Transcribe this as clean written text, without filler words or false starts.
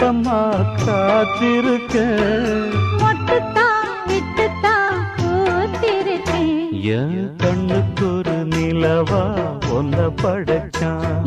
எப்பம்மா காத்திருக்க மொட்டுத்தான் விட்டுத்தான் பூத்திருக்கேன் என் கண்ணுக்கு ஒரு நிலவா ஒன்ன படைச்சான்